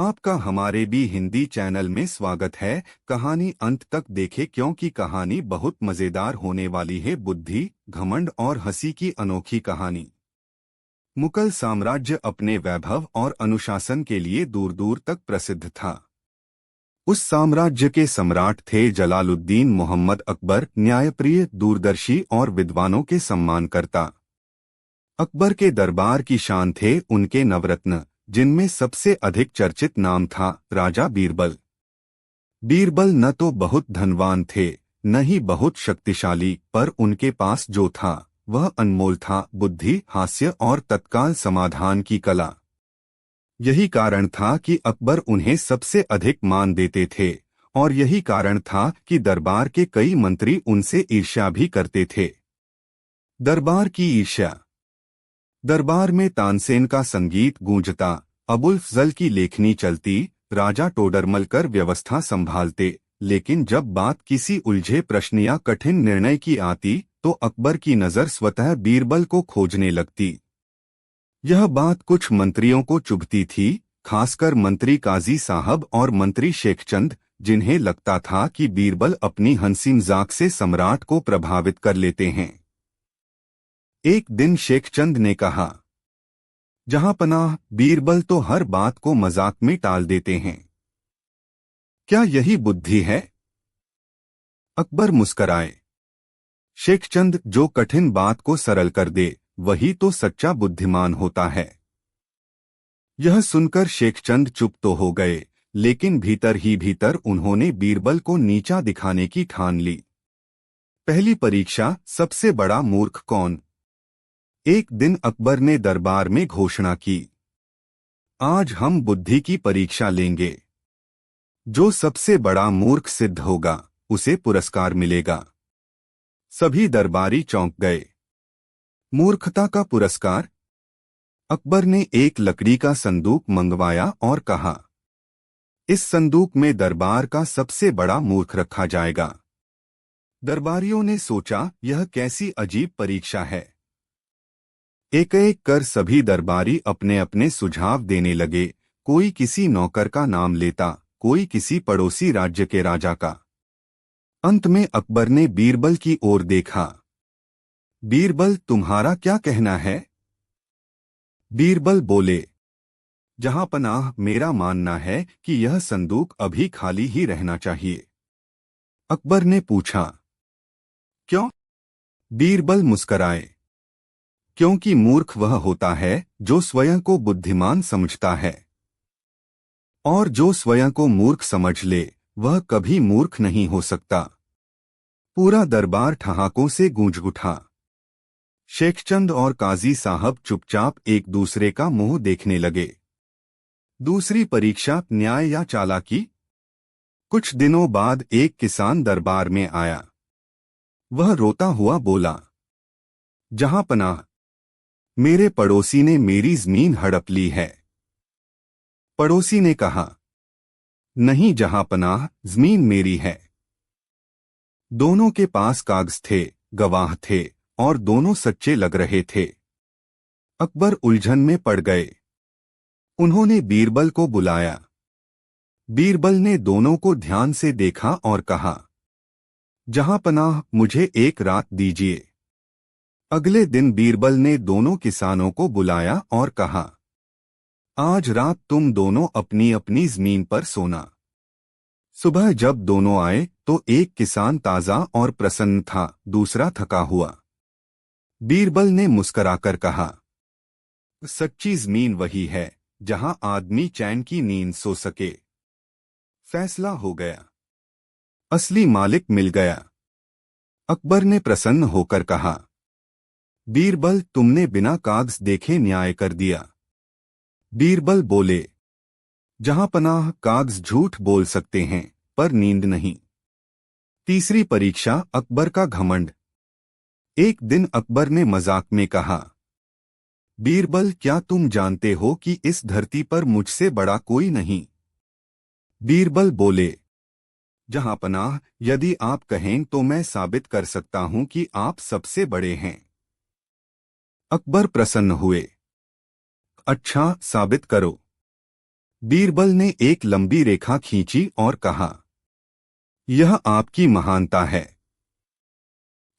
आपका हमारे भी हिंदी चैनल में स्वागत है। कहानी अंत तक देखें क्योंकि कहानी बहुत मजेदार होने वाली है। बुद्धि, घमंड और हंसी की अनोखी कहानी। मुगल साम्राज्य अपने वैभव और अनुशासन के लिए दूर दूर तक प्रसिद्ध था। उस साम्राज्य के सम्राट थे जलालुद्दीन मोहम्मद अकबर, न्यायप्रिय, दूरदर्शी और विद्वानों के सम्मानकर्ता। अकबर के दरबार की शान थे उनके नवरत्न, जिनमें सबसे अधिक चर्चित नाम था राजा बीरबल। बीरबल न तो बहुत धनवान थे, न ही बहुत शक्तिशाली, पर उनके पास जो था वह अनमोल था: बुद्धि, हास्य और तत्काल समाधान की कला। यही कारण था कि अकबर उन्हें सबसे अधिक मान देते थे, और यही कारण था कि दरबार के कई मंत्री उनसे ईर्ष्या भी करते थे। दरबार की ईर्ष्या। दरबार में तानसेन का संगीत गूंजता, अबुल फजल की लेखनी चलती, राजा टोडरमल कर व्यवस्था संभालते, लेकिन जब बात किसी उलझे प्रश्न या कठिन निर्णय की आती तो अकबर की नजर स्वतः बीरबल को खोजने लगती। यह बात कुछ मंत्रियों को चुभती थी, खासकर मंत्री काजी साहब और मंत्री शेखचंद, जिन्हें लगता था कि बीरबल अपनी हंसी मजाक से सम्राट को प्रभावित कर लेते हैं। एक दिन शेखचंद ने कहा, जहांपनाह, बीरबल तो हर बात को मजाक में टाल देते हैं। क्या यही बुद्धि है? अकबर मुस्कराए। शेखचंद, जो कठिन बात को सरल कर दे वही तो सच्चा बुद्धिमान होता है। यह सुनकर शेखचंद चुप तो हो गए, लेकिन भीतर ही भीतर उन्होंने बीरबल को नीचा दिखाने की ठान ली। पहली परीक्षा, सबसे बड़ा मूर्ख कौन? एक दिन अकबर ने दरबार में घोषणा की, आज हम बुद्धि की परीक्षा लेंगे। जो सबसे बड़ा मूर्ख सिद्ध होगा उसे पुरस्कार मिलेगा। सभी दरबारी चौंक गए। मूर्खता का पुरस्कार? अकबर ने एक लकड़ी का संदूक मंगवाया और कहा, इस संदूक में दरबार का सबसे बड़ा मूर्ख रखा जाएगा। दरबारियों ने सोचा, यह कैसी अजीब परीक्षा है। एक एक कर सभी दरबारी अपने अपने सुझाव देने लगे। कोई किसी नौकर का नाम लेता, कोई किसी पड़ोसी राज्य के राजा का। अंत में अकबर ने बीरबल की ओर देखा। बीरबल, तुम्हारा क्या कहना है? बीरबल बोले, जहांपनाह, मेरा मानना है कि यह संदूक अभी खाली ही रहना चाहिए। अकबर ने पूछा, क्यों? बीरबल मुस्कराए, क्योंकि मूर्ख वह होता है जो स्वयं को बुद्धिमान समझता है, और जो स्वयं को मूर्ख समझ ले वह कभी मूर्ख नहीं हो सकता। पूरा दरबार ठहाकों से गूंज उठा। शेखचंद और काजी साहब चुपचाप एक दूसरे का मुंह देखने लगे। दूसरी परीक्षा, न्याय या चालाकी? कुछ दिनों बाद एक किसान दरबार में आया। वह रोता हुआ बोला, जहांपनाह, मेरे पड़ोसी ने मेरी जमीन हड़प ली है। पड़ोसी ने कहा, नहीं जहांपनाह, जमीन मेरी है। दोनों के पास कागज थे, गवाह थे, और दोनों सच्चे लग रहे थे। अकबर उलझन में पड़ गए। उन्होंने बीरबल को बुलाया। बीरबल ने दोनों को ध्यान से देखा और कहा, जहांपनाह, मुझे एक रात दीजिए। अगले दिन बीरबल ने दोनों किसानों को बुलाया और कहा, आज रात तुम दोनों अपनी अपनी जमीन पर सोना। सुबह जब दोनों आए तो एक किसान ताजा और प्रसन्न था, दूसरा थका हुआ। बीरबल ने मुस्कराकर कहा, सच्ची जमीन वही है जहां आदमी चैन की नींद सो सके। फैसला हो गया। असली मालिक मिल गया। अकबर ने प्रसन्न होकर कहा, बीरबल, तुमने बिना कागज देखे न्याय कर दिया। बीरबल बोले, जहांपनाह, कागज झूठ बोल सकते हैं पर नींद नहीं। तीसरी परीक्षा, अकबर का घमंड। एक दिन अकबर ने मजाक में कहा, बीरबल, क्या तुम जानते हो कि इस धरती पर मुझसे बड़ा कोई नहीं? बीरबल बोले, जहांपनाह, यदि आप कहें तो मैं साबित कर सकता हूं कि आप सबसे बड़े हैं। अकबर प्रसन्न हुए। अच्छा, साबित करो। बीरबल ने एक लंबी रेखा खींची और कहा, यह आपकी महानता है।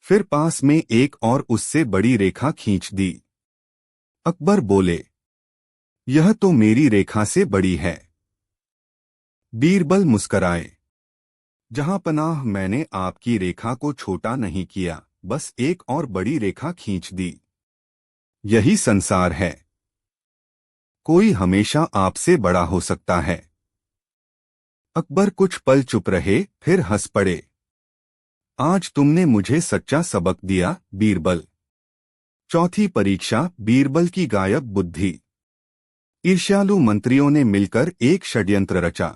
फिर पास में एक और उससे बड़ी रेखा खींच दी। अकबर बोले, यह तो मेरी रेखा से बड़ी है। बीरबल मुस्कराए, जहां पनाह मैंने आपकी रेखा को छोटा नहीं किया, बस एक और बड़ी रेखा खींच दी। यही संसार है। कोई हमेशा आपसे बड़ा हो सकता है। अकबर कुछ पल चुप रहे, फिर हंस पड़े। आज तुमने मुझे सच्चा सबक दिया, बीरबल। चौथी परीक्षा, बीरबल की गायब बुद्धि। ईर्ष्यालु मंत्रियों ने मिलकर एक षड्यंत्र रचा।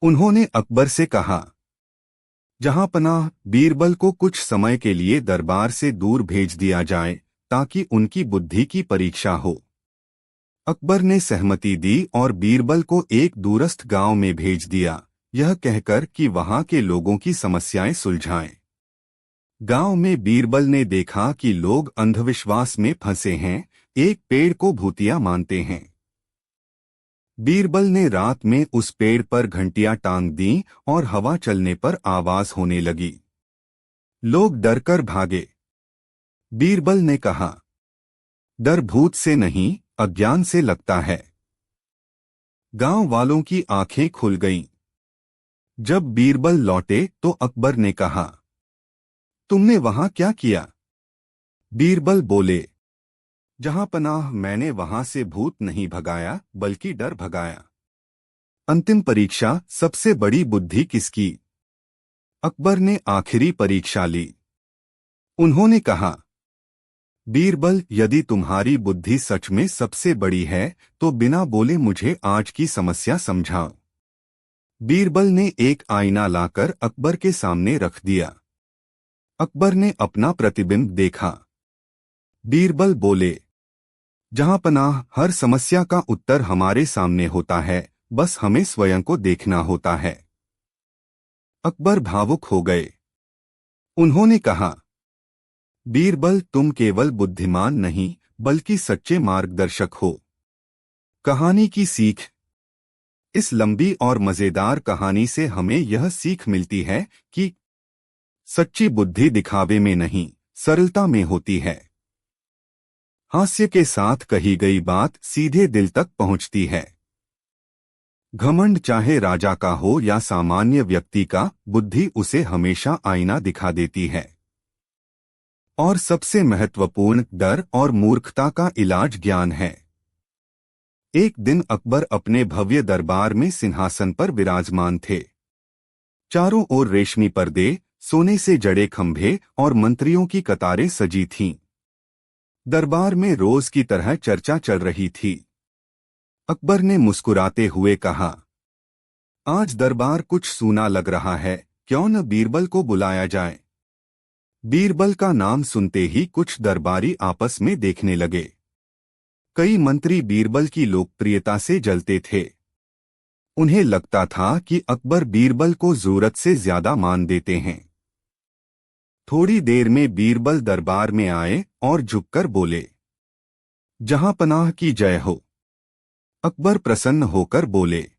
उन्होंने अकबर से कहा, जहां पनाह, बीरबल को कुछ समय के लिए दरबार से दूर भेज दिया जाए ताकि उनकी बुद्धि की परीक्षा हो। अकबर ने सहमति दी और बीरबल को एक दूरस्थ गांव में भेज दिया, यह कहकर कि वहां के लोगों की समस्याएं सुलझाएं। गांव में बीरबल ने देखा कि लोग अंधविश्वास में फंसे हैं, एक पेड़ को भूतिया मानते हैं। बीरबल ने रात में उस पेड़ पर घंटियां टांग दी और हवा चलने पर आवाज होने लगी। लोग डरकर भागे। बीरबल ने कहा, डर भूत से नहीं, अज्ञान से लगता है। गांव वालों की आंखें खुल गईं। जब बीरबल लौटे तो अकबर ने कहा, तुमने वहां क्या किया? बीरबल बोले, जहां पनाह, मैंने वहां से भूत नहीं भगाया बल्कि डर भगाया। अंतिम परीक्षा, सबसे बड़ी बुद्धि किसकी? अकबर ने आखिरी परीक्षा ली। उन्होंने कहा, बीरबल, यदि तुम्हारी बुद्धि सच में सबसे बड़ी है तो बिना बोले मुझे आज की समस्या समझाओ। बीरबल ने एक आईना लाकर अकबर के सामने रख दिया। अकबर ने अपना प्रतिबिंब देखा। बीरबल बोले, जहां पनाह, हर समस्या का उत्तर हमारे सामने होता है, बस हमें स्वयं को देखना होता है। अकबर भावुक हो गए। उन्होंने कहा, बीरबल, तुम केवल बुद्धिमान नहीं बल्कि सच्चे मार्गदर्शक हो। कहानी की सीख। इस लंबी और मजेदार कहानी से हमें यह सीख मिलती है कि सच्ची बुद्धि दिखावे में नहीं, सरलता में होती है। हास्य के साथ कही गई बात सीधे दिल तक पहुंचती है। घमंड चाहे राजा का हो या सामान्य व्यक्ति का, बुद्धि उसे हमेशा आईना दिखा देती है। और सबसे महत्वपूर्ण, डर और मूर्खता का इलाज ज्ञान है। एक दिन अकबर अपने भव्य दरबार में सिंहासन पर विराजमान थे। चारों ओर रेशमी पर्दे, सोने से जड़े खंभे और मंत्रियों की कतारें सजी थीं। दरबार में रोज की तरह चर्चा चल रही थी। अकबर ने मुस्कुराते हुए कहा, आज दरबार कुछ सूना लग रहा है, क्यों न बीरबल को बुलाया जाए। बीरबल का नाम सुनते ही कुछ दरबारी आपस में देखने लगे। कई मंत्री बीरबल की लोकप्रियता से जलते थे। उन्हें लगता था कि अकबर बीरबल को जरूरत से ज्यादा मान देते हैं। थोड़ी देर में बीरबल दरबार में आए और झुककर बोले, जहां पनाह की जय हो। अकबर प्रसन्न होकर बोले,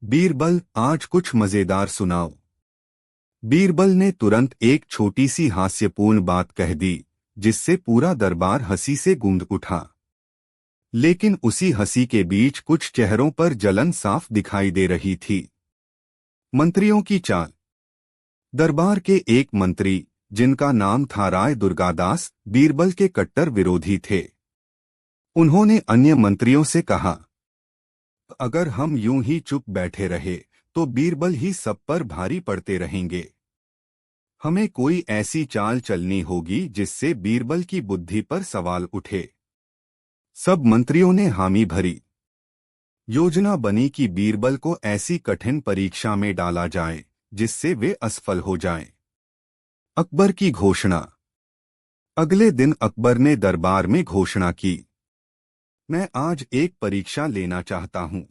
बीरबल, आज कुछ मजेदार सुनाओ। बीरबल ने तुरंत एक छोटी सी हास्यपूर्ण बात कह दी, जिससे पूरा दरबार हंसी से गूंज उठा। लेकिन उसी हंसी के बीच कुछ चेहरों पर जलन साफ दिखाई दे रही थी। मंत्रियों की चाल। दरबार के एक मंत्री, जिनका नाम था राय दुर्गादास, बीरबल के कट्टर विरोधी थे। उन्होंने अन्य मंत्रियों से कहा, अगर हम यूं ही चुप बैठे रहे तो बीरबल ही सब पर भारी पड़ते रहेंगे। हमें कोई ऐसी चाल चलनी होगी जिससे बीरबल की बुद्धि पर सवाल उठे। सब मंत्रियों ने हामी भरी। योजना बनी कि बीरबल को ऐसी कठिन परीक्षा में डाला जाए जिससे वे असफल हो जाएं। अकबर की घोषणा। अगले दिन अकबर ने दरबार में घोषणा की, मैं आज एक परीक्षा लेना चाहता हूं।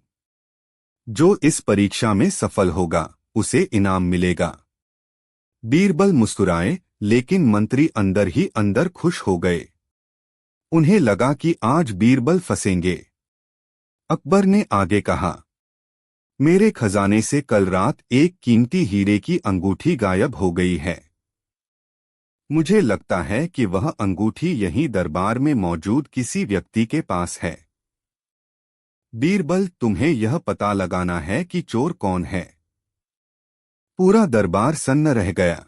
जो इस परीक्षा में सफल होगा उसे इनाम मिलेगा। बीरबल मुस्कुराए, लेकिन मंत्री अंदर ही अंदर खुश हो गए। उन्हें लगा कि आज बीरबल फंसेंगे। अकबर ने आगे कहा, मेरे खजाने से कल रात एक कीमती हीरे की अंगूठी गायब हो गई है। मुझे लगता है कि वह अंगूठी यहीं दरबार में मौजूद किसी व्यक्ति के पास है। बीरबल, तुम्हें यह पता लगाना है कि चोर कौन है। पूरा दरबार सन्न रह गया।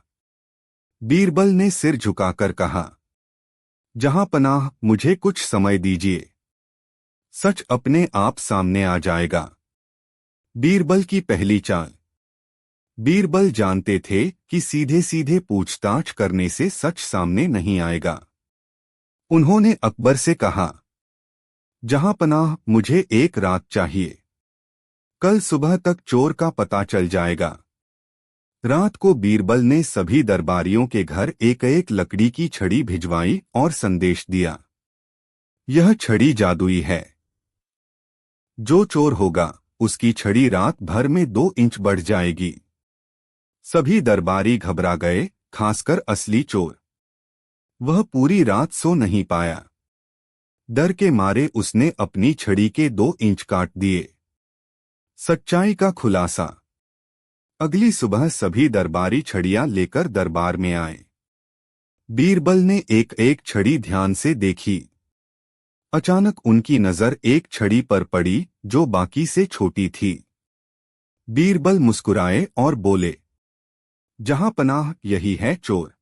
बीरबल ने सिर झुकाकर कहा, जहां पनाह, मुझे कुछ समय दीजिए। सच अपने आप सामने आ जाएगा। बीरबल की पहली चाल। बीरबल जानते थे कि सीधे सीधे पूछताछ करने से सच सामने नहीं आएगा। उन्होंने अकबर से कहा, जहां पनाह, मुझे एक रात चाहिए। कल सुबह तक चोर का पता चल जाएगा। रात को बीरबल ने सभी दरबारियों के घर एक एक लकड़ी की छड़ी भिजवाई और संदेश दिया, यह छड़ी जादुई है। जो चोर होगा उसकी छड़ी रात भर में 2 इंच बढ़ जाएगी। सभी दरबारी घबरा गए, खासकर असली चोर। वह पूरी रात सो नहीं पाया। डर के मारे उसने अपनी छड़ी के 2 इंच काट दिए। सच्चाई का खुलासा। अगली सुबह सभी दरबारी छड़ियां लेकर दरबार में आए। बीरबल ने एक एक छड़ी ध्यान से देखी। अचानक उनकी नजर एक छड़ी पर पड़ी जो बाकी से छोटी थी। बीरबल मुस्कुराए और बोले, जहां पनाह, यही है चोर।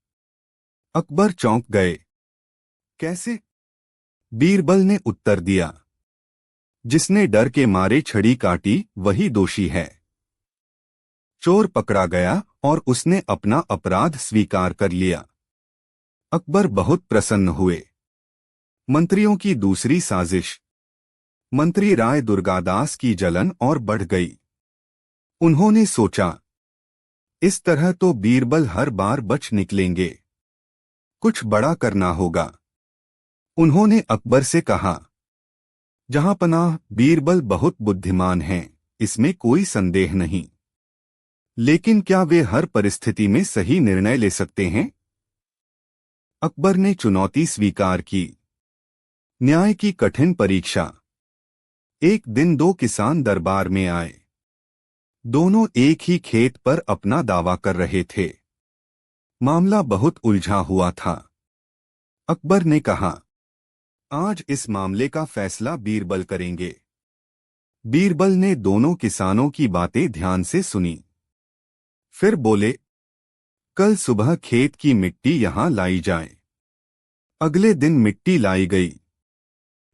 अकबर चौंक गए। कैसे? बीरबल ने उत्तर दिया, जिसने डर के मारे छड़ी काटी वही दोषी है। चोर पकड़ा गया और उसने अपना अपराध स्वीकार कर लिया। अकबर बहुत प्रसन्न हुए। मंत्रियों की दूसरी साजिश। मंत्री राय दुर्गादास की जलन और बढ़ गई। उन्होंने सोचा, इस तरह तो बीरबल हर बार बच निकलेंगे। कुछ बड़ा करना होगा। उन्होंने अकबर से कहा, जहां पनाह, बीरबल बहुत बुद्धिमान हैं, इसमें कोई संदेह नहीं। लेकिन क्या वे हर परिस्थिति में सही निर्णय ले सकते हैं? अकबर ने चुनौती स्वीकार की। न्याय की कठिन परीक्षा। एक दिन 2 किसान दरबार में आए। दोनों एक ही खेत पर अपना दावा कर रहे थे। मामला बहुत उलझा हुआ था। अकबर ने कहा, आज इस मामले का फैसला बीरबल करेंगे। बीरबल ने दोनों किसानों की बातें ध्यान से सुनी। फिर बोले, कल सुबह खेत की मिट्टी यहां लाई जाए। अगले दिन मिट्टी लाई गई।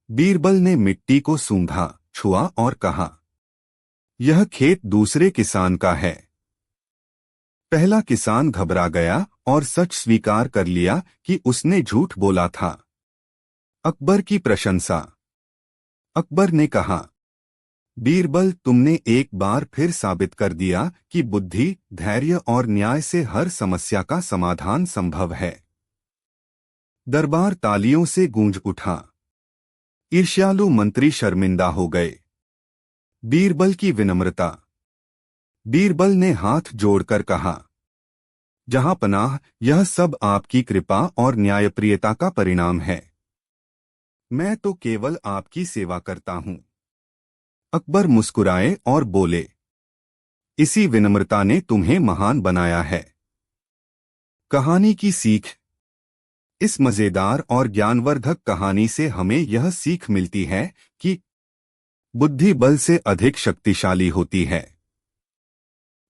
बीरबल ने मिट्टी को सूंघा, छुआ और कहा, यह खेत दूसरे किसान का है। पहला किसान घबरा गया और सच स्वीकार कर लिया कि उसने झूठ बोला था। अकबर की प्रशंसा। अकबर ने कहा, बीरबल, तुमने एक बार फिर साबित कर दिया कि बुद्धि, धैर्य और न्याय से हर समस्या का समाधान संभव है। दरबार तालियों से गूंज उठा। ईर्ष्यालु मंत्री शर्मिंदा हो गए। बीरबल की विनम्रता। बीरबल ने हाथ जोड़कर कहा, जहां पनाह, यह सब आपकी कृपा और न्यायप्रियता का परिणाम है। मैं तो केवल आपकी सेवा करता हूं। अकबर मुस्कुराए और बोले, इसी विनम्रता ने तुम्हें महान बनाया है। कहानी की सीख। इस मजेदार और ज्ञानवर्धक कहानी से हमें यह सीख मिलती है कि बुद्धि बल से अधिक शक्तिशाली होती है।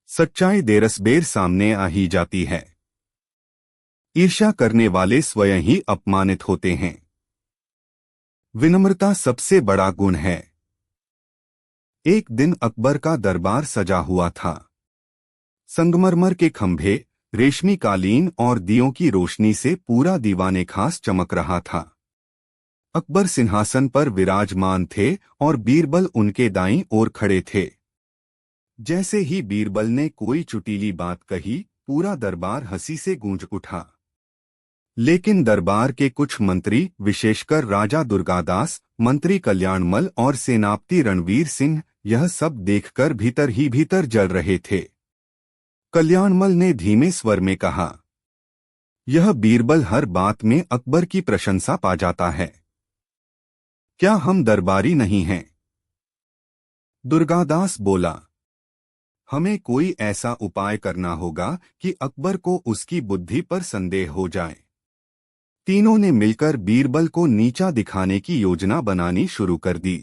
सच्चाई देरसबेर सामने आ ही जाती है। ईर्ष्या करने वाले स्वयं ही अपमानित होते हैं। विनम्रता सबसे बड़ा गुण है। एक दिन अकबर का दरबार सजा हुआ था। संगमरमर के खंभे, रेशमी कालीन और दियों की रोशनी से पूरा दीवाने खास चमक रहा था। अकबर सिंहासन पर विराजमान थे और बीरबल उनके दाईं ओर खड़े थे। जैसे ही बीरबल ने कोई चुटीली बात कही, पूरा दरबार हंसी से गूंज उठा। लेकिन दरबार के कुछ मंत्री, विशेषकर राजा दुर्गादास, मंत्री कल्याणमल और सेनापति रणवीर सिंह, यह सब देखकर भीतर ही भीतर जल रहे थे। कल्याणमल ने धीमे स्वर में कहा, यह बीरबल हर बात में अकबर की प्रशंसा पा जाता है। क्या हम दरबारी नहीं हैं? दुर्गादास बोला, हमें कोई ऐसा उपाय करना होगा कि अकबर को उसकी बुद्धि पर संदेह हो जाए। तीनों ने मिलकर बीरबल को नीचा दिखाने की योजना बनानी शुरू कर दी।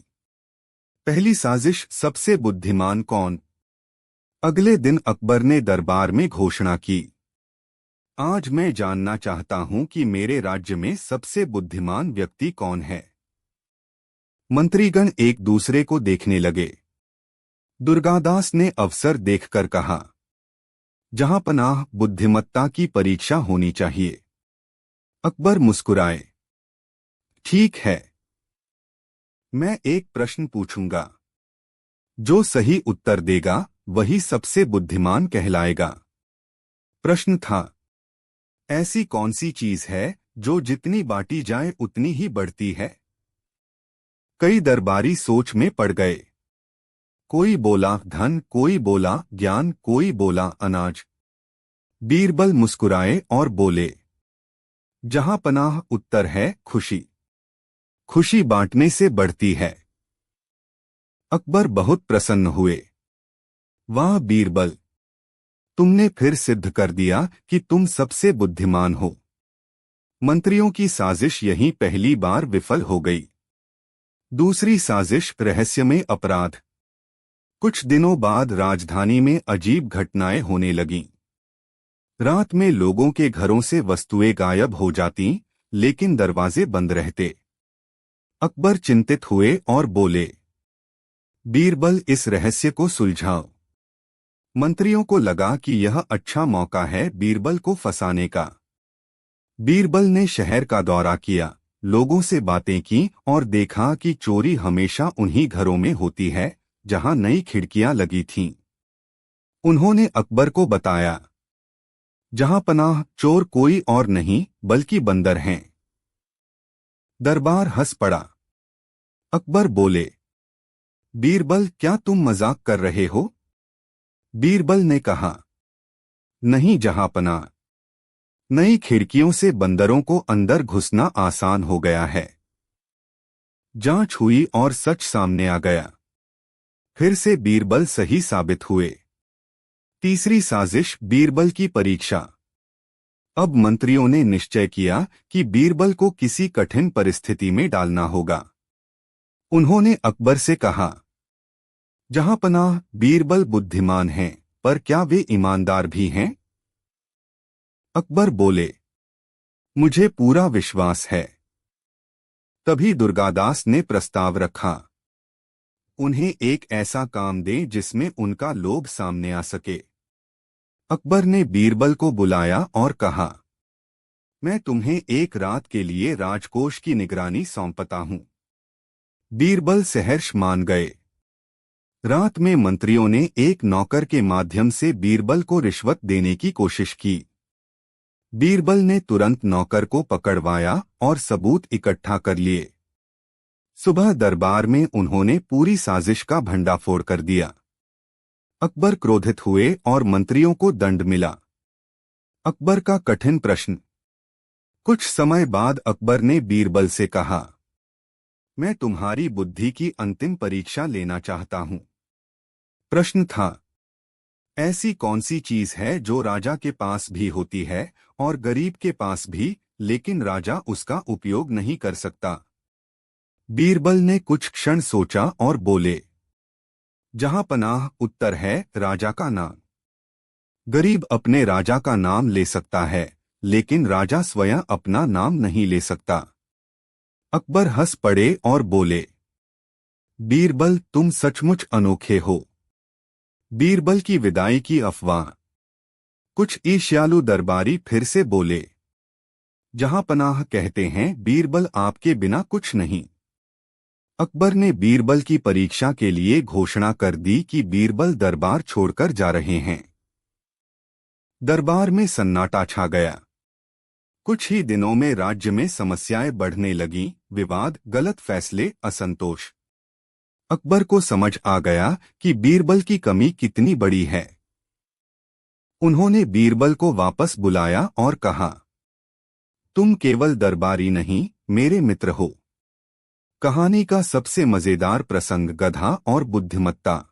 पहली साजिश, सबसे बुद्धिमान कौन। अगले दिन अकबर ने दरबार में घोषणा की, आज मैं जानना चाहता हूं कि मेरे राज्य में सबसे बुद्धिमान व्यक्ति कौन है। मंत्रीगण एक दूसरे को देखने लगे। दुर्गादास ने अवसर देखकर कहा, जहांपनाह, बुद्धिमत्ता की परीक्षा होनी चाहिए। अकबर मुस्कुराए, ठीक है, मैं एक प्रश्न पूछूंगा, जो सही उत्तर देगा वही सबसे बुद्धिमान कहलाएगा। प्रश्न था, ऐसी कौन सी चीज है जो जितनी बांटी जाए उतनी ही बढ़ती है। कई दरबारी सोच में पड़ गए। कोई बोला धन, कोई बोला ज्ञान, कोई बोला अनाज। बीरबल मुस्कुराए और बोले, जहां पनाह, उत्तर है खुशी। खुशी बांटने से बढ़ती है। अकबर बहुत प्रसन्न हुए। वाह बीरबल, तुमने फिर सिद्ध कर दिया कि तुम सबसे बुद्धिमान हो। मंत्रियों की साजिश यहीं पहली बार विफल हो गई। दूसरी साजिश, रहस्यमय अपराध। कुछ दिनों बाद राजधानी में अजीब घटनाएं होने लगीं। रात में लोगों के घरों से वस्तुएं गायब हो जाती, लेकिन दरवाजे बंद रहते। अकबर चिंतित हुए और बोले, बीरबल, इस रहस्य को सुलझाओ। मंत्रियों को लगा कि यह अच्छा मौका है बीरबल को फंसाने का। बीरबल ने शहर का दौरा किया, लोगों से बातें की और देखा कि चोरी हमेशा उन्हीं घरों में होती है जहां नई खिड़कियां लगी थीं। उन्होंने अकबर को बताया, जहां पनाह, चोर कोई और नहीं बल्कि बंदर हैं। दरबार हंस पड़ा। अकबर बोले, बीरबल, क्या तुम मजाक कर रहे हो। बीरबल ने कहा, नहीं जहांपनाह, नई खिड़कियों से बंदरों को अंदर घुसना आसान हो गया है। जांच हुई और सच सामने आ गया। फिर से बीरबल सही साबित हुए। तीसरी साजिश, बीरबल की परीक्षा। अब मंत्रियों ने निश्चय किया कि बीरबल को किसी कठिन परिस्थिति में डालना होगा। उन्होंने अकबर से कहा, जहांपनाह, बीरबल बुद्धिमान हैं, पर क्या वे ईमानदार भी हैं। अकबर बोले, मुझे पूरा विश्वास है। तभी दुर्गादास ने प्रस्ताव रखा, उन्हें एक ऐसा काम दें जिसमें उनका लोभ सामने आ सके। अकबर ने बीरबल को बुलाया और कहा, मैं तुम्हें एक रात के लिए राजकोष की निगरानी सौंपता हूं। बीरबल सहर्ष मान गए। रात में मंत्रियों ने एक नौकर के माध्यम से बीरबल को रिश्वत देने की कोशिश की। बीरबल ने तुरंत नौकर को पकड़वाया और सबूत इकट्ठा कर लिए। सुबह दरबार में उन्होंने पूरी साजिश का भंडाफोड़ कर दिया। अकबर क्रोधित हुए और मंत्रियों को दंड मिला। अकबर का कठिन प्रश्न। कुछ समय बाद अकबर ने बीरबल से कहा, मैं तुम्हारी बुद्धि की अंतिम परीक्षा लेना चाहता हूं। प्रश्न था, ऐसी कौन सी चीज है जो राजा के पास भी होती है और गरीब के पास भी, लेकिन राजा उसका उपयोग नहीं कर सकता। बीरबल ने कुछ क्षण सोचा और बोले, जहांपनाह, उत्तर है राजा का नाम। गरीब अपने राजा का नाम ले सकता है, लेकिन राजा स्वयं अपना नाम नहीं ले सकता। अकबर हंस पड़े और बोले, बीरबल, तुम सचमुच अनोखे हो। बीरबल की विदाई की अफवाह। कुछ ईर्ष्यालु दरबारी फिर से बोले, जहांपनाह कहते हैं बीरबल आपके बिना कुछ नहीं। अकबर ने बीरबल की परीक्षा के लिए घोषणा कर दी कि बीरबल दरबार छोड़कर जा रहे हैं। दरबार में सन्नाटा छा गया। कुछ ही दिनों में राज्य में समस्याएं बढ़ने लगीं, विवाद, गलत फैसले, असंतोष। अकबर को समझ आ गया कि बीरबल की कमी कितनी बड़ी है। उन्होंने बीरबल को वापस बुलाया और कहा, तुम केवल दरबारी नहीं, मेरे मित्र हो। कहानी का सबसे मजेदार प्रसंग गधा और बुद्धिमत्ता।